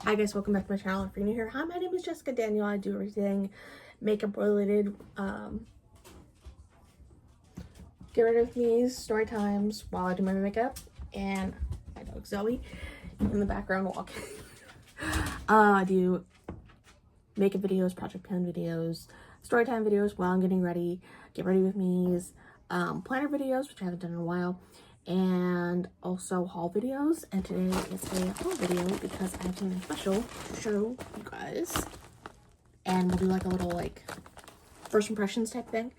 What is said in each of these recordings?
Hi guys, welcome back to my channel. If you're new here, hi, my name is Jessica Daniel. I do everything makeup related. Get rid of me, story times while I do my makeup, and my dog Zoe in the background walking. I do makeup videos, project plan videos, story time videos while I'm getting ready, get ready with me's, planner videos, which I haven't done in a while, and also haul videos. And today is a haul video because I have something special to show you guys, and we'll do like a little like first impressions type thing.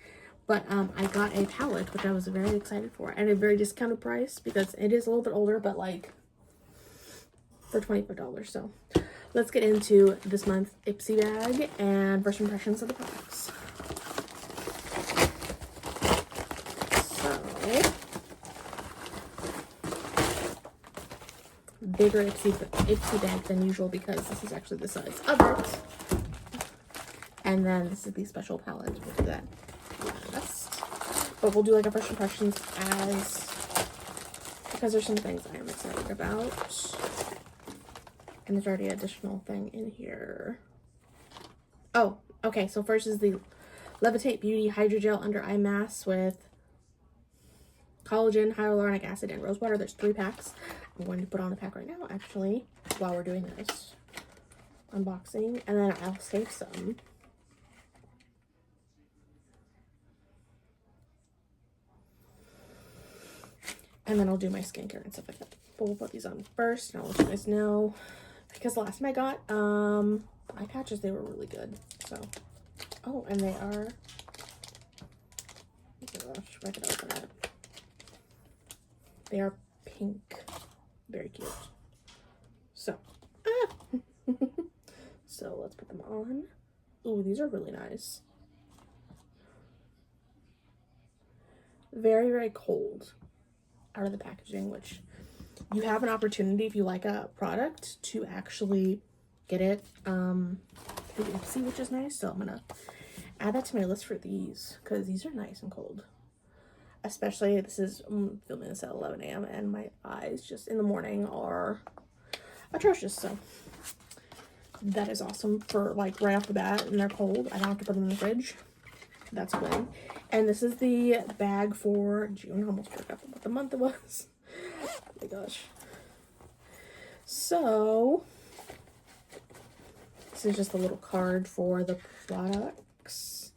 But I got a palette, which I was very excited for, at a very discounted price because it is a little bit older, but like for $25. So let's get into this month's Ipsy bag and first impressions of the products. So bigger Ipsy bag than usual because this is actually the size of it. And then this is the special palette. We'll do that last. But we'll do like a first impressions because there's some things I am excited about. And there's already an additional thing in here. Oh, okay. So first is the Levitate Beauty Hydrogel Under Eye Mask with collagen, hyaluronic acid, and rose water. There's 3 packs. I'm going to put on a pack right now, actually, while we're doing this unboxing. And then I'll save some. And then I'll do my skincare and stuff like that. But we'll put these on first, and I'll let you guys know. Because the last time I got eye patches, they were really good. So, oh, and they are, oh my gosh, if I could open it. They are pink. Very cute. So, so let's put them on. Ooh, these are really nice. Very, very cold out of the packaging, which you have an opportunity if you like a product to actually get it through Ipsy, which is nice. So I'm gonna add that to my list for these because these are nice and cold. Especially, this is filming this at 11 a.m. and my eyes just in the morning are atrocious. So that is awesome for like right off the bat, and they're cold. I don't have to put them in the fridge. That's a win. And this is the bag for June. I almost forgot what the month it was. Oh my gosh. So this is just a little card for the products.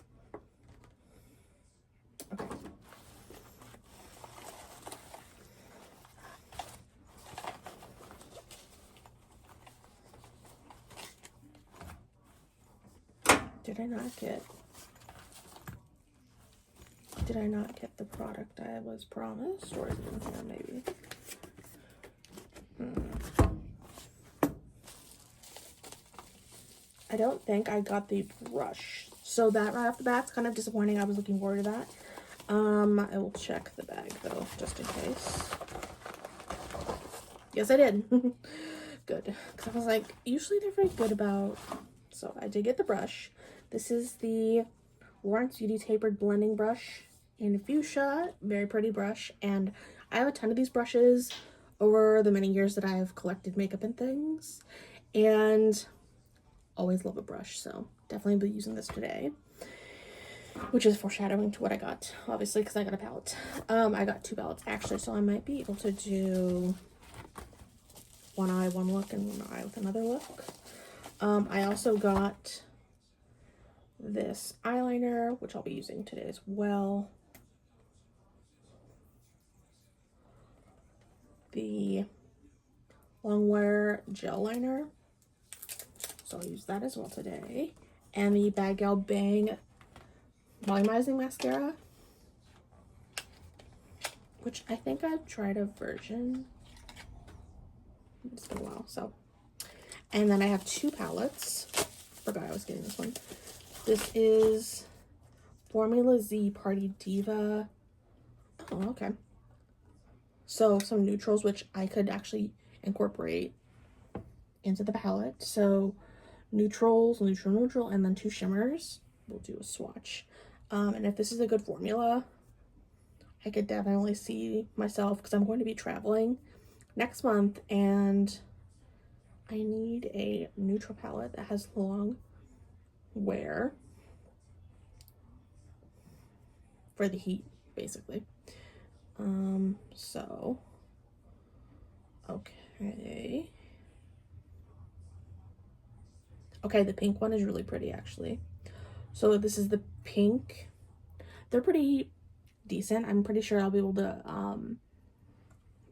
Okay. Did I not get the product I was promised, or is it in here maybe? I don't think I got the brush. So that right off the bat's kind of disappointing. I was looking forward to that. I will check the bag though, just in case. Yes, I did. Good. Because I was like, usually they're very good about... So I did get the brush. This is the Lawrence Beauty Tapered Blending Brush in Fuchsia. Very pretty brush. And I have a ton of these brushes over the many years that I've collected makeup and things. And always love a brush. So definitely be using this today. Which is foreshadowing to what I got, obviously, because I got a palette. I got 2 palettes, actually. So I might be able to do one eye, one look, and one eye with another look. I also got this eyeliner, which I'll be using today as well. The Longwear gel liner. So I'll use that as well today. And the Bad Gal Bang volumizing mascara, which I think I've tried a version. It's been a while, so. And then I have 2 palettes. Forgot I was getting this one. This is Formula Z Party Diva. Oh, okay. So some neutrals, which I could actually incorporate into the palette. So neutrals, neutral, and then 2 shimmers. We'll do a swatch. And if this is a good formula, I could definitely see myself, because I'm going to be traveling next month, and I need a neutral palette that has long wear for the heat, basically. So, okay. Okay, the pink one is really pretty, actually. So this is the pink. They're pretty decent. I'm pretty sure I'll be able to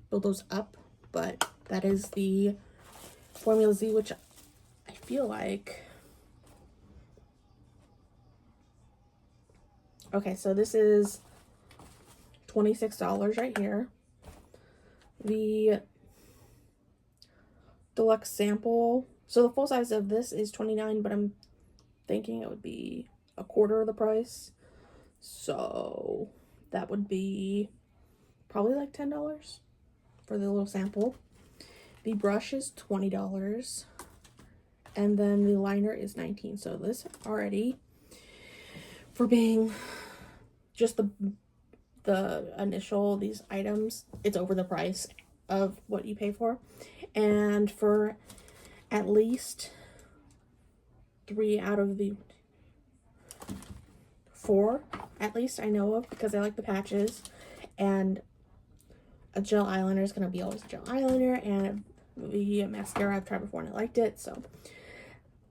build those up, but that is the Formula Z, which I feel like... Okay, so this is $26 right here. The deluxe sample, so the full size of this is $29, but I'm thinking it would be a quarter of the price, so that would be probably like $10 for the little sample. The brush is $20, and then the liner is $19. So this already, for being just the initial, these items, it's over the price of what you pay for. And for at least 3 out of the 4, at least I know of, because I like the patches, and a gel eyeliner is going to be always a gel eyeliner, and the mascara I've tried before and I liked it, so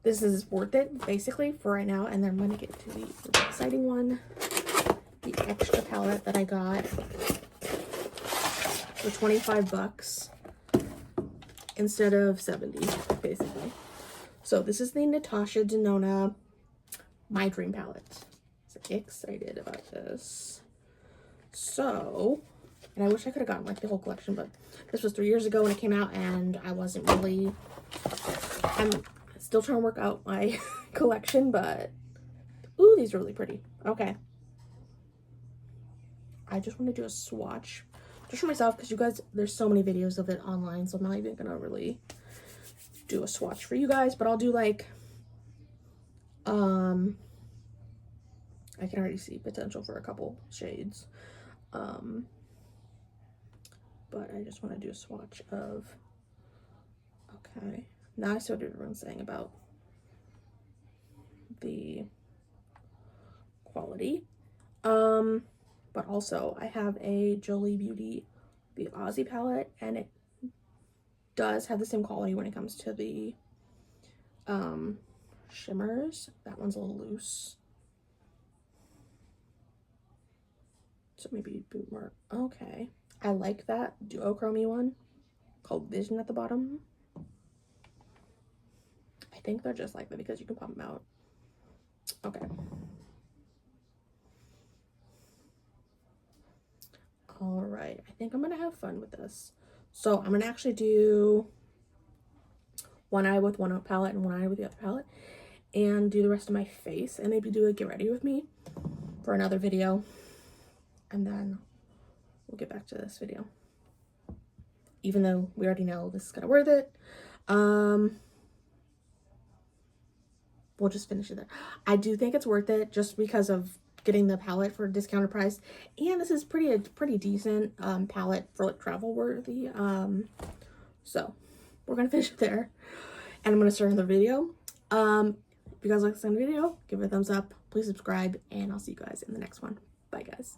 this is worth it basically for right now. And then I'm going to get to the exciting one, the extra palette that I got for 25 bucks instead of 70, basically. So this is the Natasha Denona My Dream Palette. So excited about this. So, and I wish I could have gotten like the whole collection, but this was 3 years ago when it came out, and I wasn't really, I'm still trying to work out my collection, but ooh, these are really pretty. Okay, I just want to do a swatch just for myself, because you guys, there's so many videos of it online, so I'm not even gonna really do a swatch for you guys, but I'll do like, I can already see potential for a couple shades, but I just want to do a swatch of, okay, now I see what everyone's saying about the quality. But also I have a Jolie Beauty, the Aussie palette, and it does have the same quality when it comes to the shimmers. That one's a little loose, so maybe a bit more. Okay, I like that duochrome one called Vision at the bottom. I think they're just like that because you can pop them out. Okay. All right, I think I'm gonna have fun with this. So I'm gonna actually do one eye with one palette and one eye with the other palette, and do the rest of my face, and maybe do a get ready with me for another video, and then we'll get back to this video, even though we already know this is gonna worth it. We'll just finish it there. I do think it's worth it just because of getting the palette for a discounted price, and this is pretty decent palette for like travel worthy. So we're gonna finish it there, and I'm gonna start another video. If you guys like this video, give it a thumbs up, please subscribe, and I'll see you guys in the next one. Bye guys.